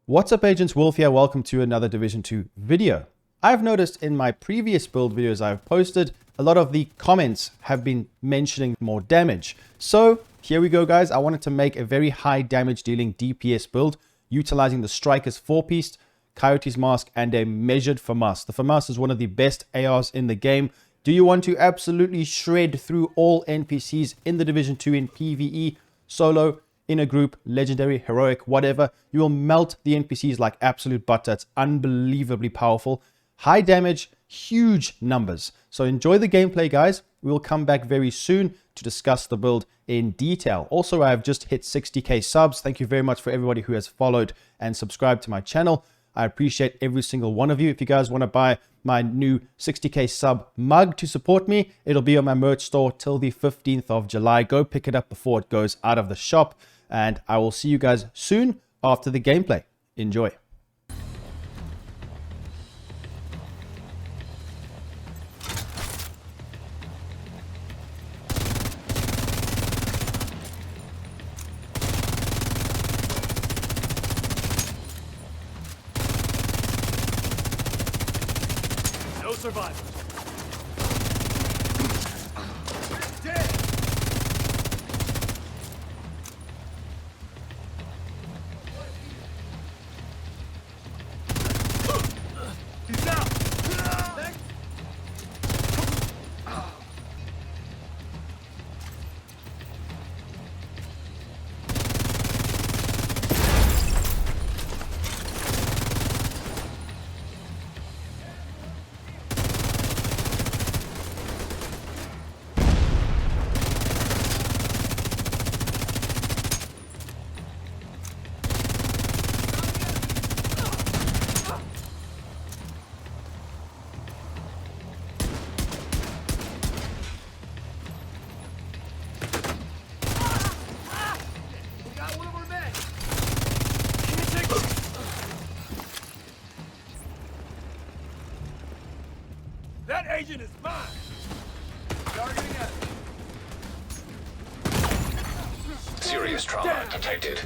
What's up, Agents? Wolf here. Welcome to another Division 2 video. I've noticed in my previous build videos I've posted, a lot of the comments have been mentioning more damage. So here we go, guys. I wanted to make a very high damage dealing DPS build utilizing the Striker's 4-piece, Coyote's Mask, and a measured FAMAS. The FAMAS is one of the best ARs in the game. Do you want to absolutely shred through all NPCs in the Division 2 in PVE, solo, in a group, legendary, heroic, whatever? You will melt the NPCs like absolute butter. It's unbelievably powerful. High damage, huge numbers. So enjoy the gameplay, guys. We will come back very soon to discuss the build in detail. Also, I have just hit 60k subs. Thank you very much for everybody who has followed and subscribed to my channel. I appreciate every single one of you. If you guys want to buy my new 60k sub mug to support me, it'll be on my merch store till the 15th of July. Go pick it up before it goes out of the shop. And I will see you guys soon after the gameplay. Enjoy. No survivors. He's down. That agent is mine! Targeting us. Serious trauma detected.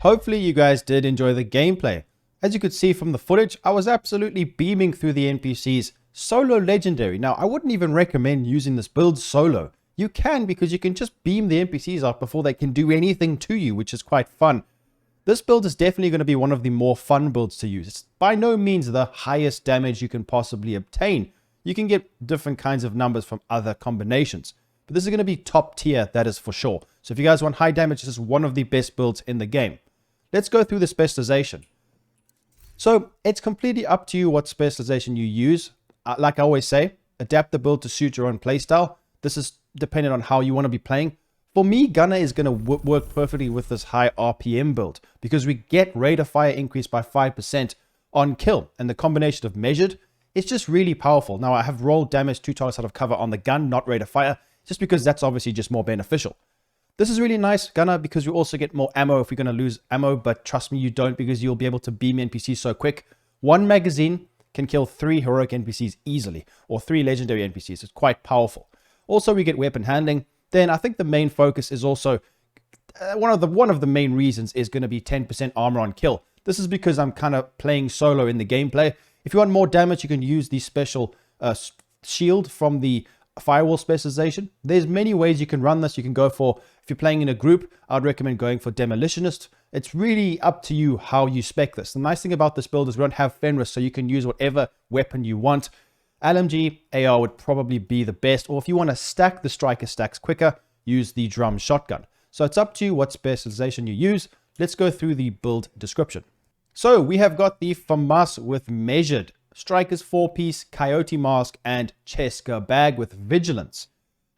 Hopefully you guys did enjoy the gameplay. As you could see from the footage, I was absolutely beaming through the NPCs. Solo legendary. Now, I wouldn't even recommend using this build solo. You can, because you can just beam the NPCs up before they can do anything to you, which is quite fun. This build is definitely going to be one of the more fun builds to use. It's by no means the highest damage you can possibly obtain. You can get different kinds of numbers from other combinations. But this is going to be top tier, that is for sure. So if you guys want high damage, this is one of the best builds in the game. Let's go through the specialization. So it's completely up to you what specialization you use. Like I always say, adapt the build to suit your own playstyle. This is dependent on how you want to be playing. For me, Gunner is going to work perfectly with this high RPM build because we get rate of fire increase by 5% on kill. And the combination of measured, it's just really powerful. Now, I have rolled damage 2 targets out of cover on the gun, not rate of fire, just because that's obviously just more beneficial. This is really nice, Gunner, because you also get more ammo if you're going to lose ammo, but trust me, you don't, because you'll be able to beam NPCs so quick. One magazine can kill 3 heroic NPCs easily, or 3 legendary NPCs. It's quite powerful. Also, we get weapon handling. Then I think the main focus is also, one of the main reasons is going to be 10% armor on kill. This is because I'm kind of playing solo in the gameplay. If you want more damage, you can use the special shield from the firewall specialization. There's many ways you can run this. You can go for, if you're playing in a group, I'd recommend going for demolitionist. It's really up to you how you spec this. The nice thing about this build is we don't have Fenris, so you can use whatever weapon you want. LMG, AR would probably be the best, or if you want to stack the striker stacks quicker, use the drum shotgun. So it's up to you what specialization you use. Let's go through the build description. So we have got the FAMAS with measured, Striker's 4-piece, Coyote Mask, and Cheska bag with vigilance.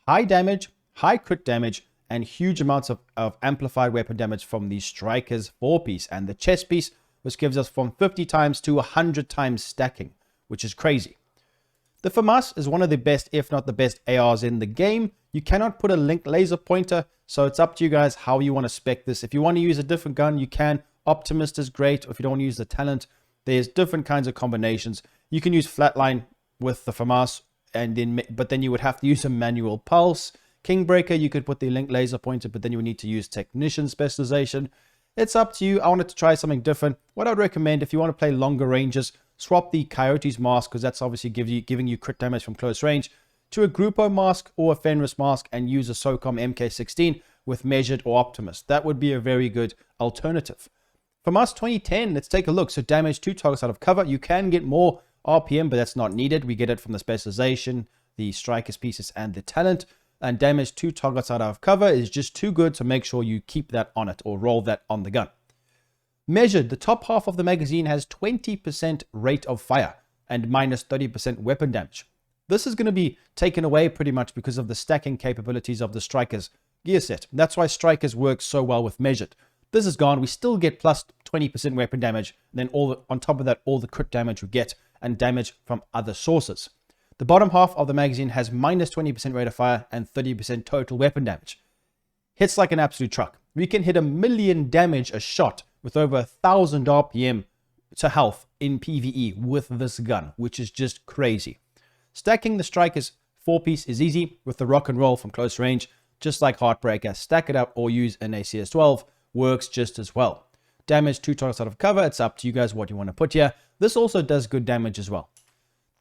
High damage, high crit damage, and huge amounts of amplified weapon damage from the Striker's 4-piece and the chest piece, which gives us from 50 times to 100 times stacking, which is crazy. The FAMAS is one of the best, if not the best, ARs in the game. You cannot put a linked laser pointer, so it's up to you guys how you want to spec this. If you want to use a different gun, you can. Optimist is great. If you don't want to use the talent, there's different kinds of combinations. You can use flatline with the FAMAS, but then you would have to use a manual pulse. Kingbreaker, you could put the linked laser pointer, but then you would need to use technician specialization. It's up to you. I wanted to try something different. What I would recommend, if you want to play longer ranges, swap the Coyote's mask, because that's obviously giving you crit damage from close range, to a Grupo mask or a Fenris mask, and use a SOCOM MK16 with measured or optimist. That would be a very good alternative. FAMAS 2010, let's take a look. So damage 2 targets out of cover. You can get more RPM, but that's not needed. We get it from the specialization, the striker's pieces, and the talent. And damage 2 targets out of cover is just too good to make sure you keep that on it or roll that on the gun. Measured, the top half of the magazine has 20% rate of fire and minus 30% weapon damage. This is going to be taken away pretty much because of the stacking capabilities of the Striker's gear set. That's why Strikers work so well with measured. This is gone. We still get plus 20% weapon damage. And then on top of that, all the crit damage we get and damage from other sources. The bottom half of the magazine has minus 20% rate of fire and 30% total weapon damage. Hits like an absolute truck. We can hit 1,000,000 damage a shot with over 1,000 RPM to health in PVE with this gun, which is just crazy. Stacking the Striker's 4-piece is easy with the rock and roll from close range, just like Heartbreaker. Stack it up or use an ACS-12, works just as well. Damage 2 targets out of cover, it's up to you guys what you want to put here. This also does good damage as well.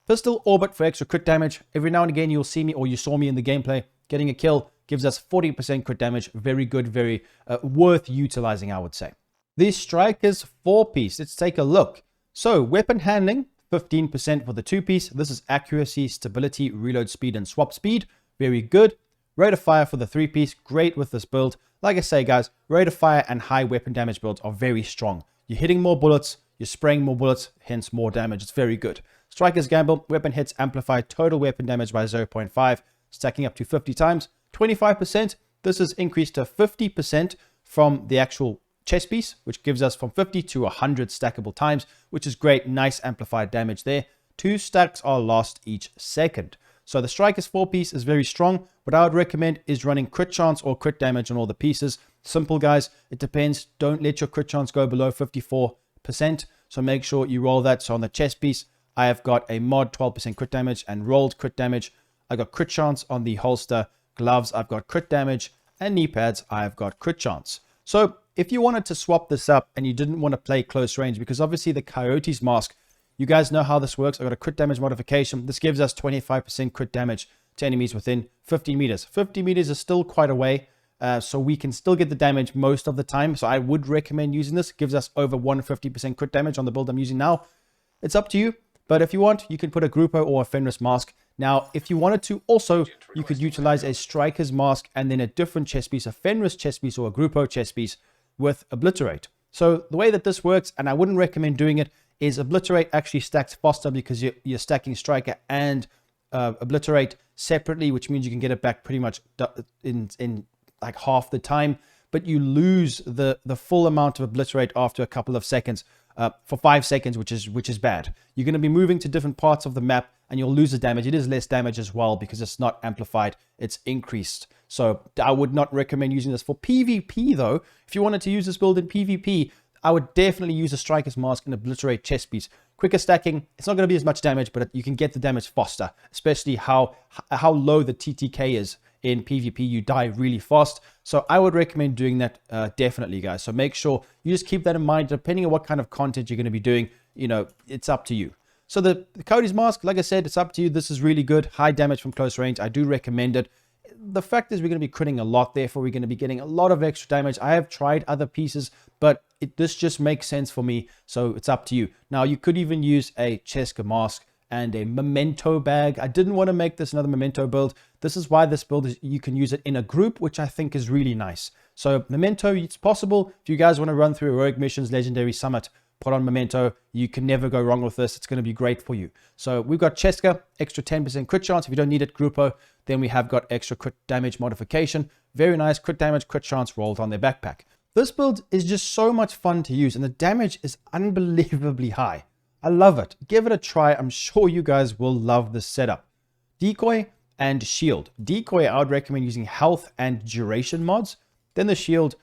Pistol Orbit for extra crit damage. Every now and again you'll see me, or you saw me in the gameplay, getting a kill gives us 40% crit damage. Very good, very worth utilizing, I would say. The Striker's 4-piece, let's take a look. So weapon handling, 15% for the 2-piece. This is accuracy, stability, reload speed, and swap speed. Very good. Rate of fire for the 3-piece, great with this build. Like I say, guys, rate of fire and high weapon damage builds are very strong. You're hitting more bullets, you're spraying more bullets, hence more damage. It's very good. Striker's Gamble, weapon hits amplify total weapon damage by 0.5, stacking up to 50 times. 25%, this is increased to 50% from the actual chest piece, which gives us from 50 to 100 stackable times, which is great. Nice amplified damage there. 2 stacks are lost each second. So the Striker's 4-piece is very strong. What I would recommend is running crit chance or crit damage on all the pieces. Simple, guys. It depends. Don't let your crit chance go below 54%. So make sure you roll that. So on the chest piece, I have got a mod 12% crit damage and rolled crit damage. I got crit chance on the holster. Gloves, I've got crit damage. And knee pads, I've got crit chance. So if you wanted to swap this up and you didn't want to play close range, because obviously the Coyote's mask, you guys know how this works. I got a crit damage modification. This gives us 25% crit damage to enemies within 50 meters. 50 meters is still quite a way, so we can still get the damage most of the time. So I would recommend using this. It gives us over 150% crit damage on the build I'm using now. It's up to you, but if you want, you can put a Grupo or a Fenris mask. Now, if you wanted to, also, you could utilize a Striker's mask and then a different chest piece, a Fenris chest piece or a Grupo chest piece with Obliterate. So the way that this works, and I wouldn't recommend doing it, is Obliterate actually stacks faster because you're stacking Striker and Obliterate separately, which means you can get it back pretty much in like half the time, but you lose the full amount of Obliterate after a couple of seconds, for 5 seconds, which is bad. You're going to be moving to different parts of the map and you'll lose the damage. It is less damage as well because it's not amplified, it's increased. So I would not recommend using this for PvP though. If you wanted to use this build in PvP, I would definitely use a Striker's mask and Obliterate chest piece. Quicker stacking, it's not going to be as much damage, but you can get the damage faster, especially how low the TTK is in PvP. You die really fast. So I would recommend doing that definitely, guys. So make sure you just keep that in mind. Depending on what kind of content you're going to be doing, you know, it's up to you. So the Cody's mask, like I said, it's up to you. This is really good. High damage from close range. I do recommend it. The fact is we're going to be critting a lot, therefore we're going to be getting a lot of extra damage. I have tried other pieces, but this just makes sense for me, so it's up to you. Now, you could even use a Cheska mask and a memento bag. I didn't want to make this another memento build. This is why this build is, you can use it in a group, which I think is really nice. So memento, it's possible. If you guys want to run through Heroic Missions Legendary Summit, put on memento. You can never go wrong with this. It's going to be great for you. So we've got Cheska, extra 10% crit chance. If you don't need it, Grupo, then we have got extra crit damage modification. Very nice crit damage, crit chance rolled on their backpack. This build is just so much fun to use and the damage is unbelievably high. I love it. Give it a try. I'm sure you guys will love this setup. Decoy and shield. Decoy, I would recommend using health and duration mods. Then the shield,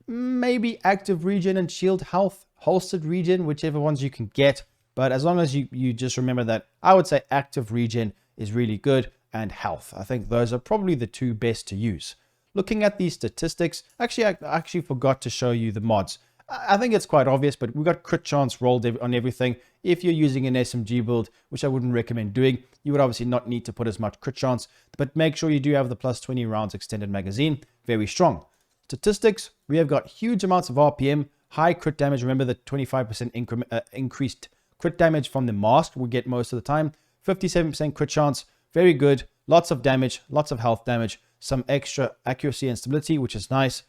maybe active regen and shield health, holstered regen, whichever ones you can get. But as long as you just remember that, I would say active regen is really good and health. I think those are probably the two best to use. Looking at these statistics, actually, I actually forgot to show you the mods. I think it's quite obvious, but we've got crit chance rolled on everything. If you're using an SMG build, which I wouldn't recommend doing, you would obviously not need to put as much crit chance, but make sure you do have the plus 20 rounds extended magazine. Very strong. Statistics, we have got huge amounts of RPM, high crit damage. Remember the 25% increased crit damage from the mask we get most of the time. 57% crit chance, very good. Lots of damage, lots of health damage, some extra accuracy and stability, which is nice.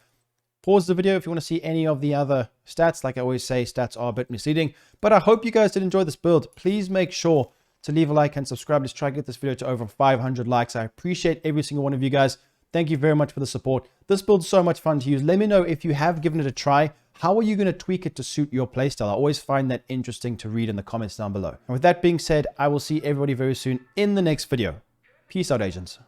Pause the video if you want to see any of the other stats. Like I always say, stats are a bit misleading, but I hope you guys did enjoy this build. Please make sure to leave a like and subscribe. Let's try to get this video to over 500 likes. I appreciate every single one of you guys. Thank you very much for the support. This build's so much fun to use. Let me know if you have given it a try. How are you going to tweak it to suit your playstyle? I always find that interesting to read in the comments down below. And with that being said, I will see everybody very soon in the next video. Peace out, agents.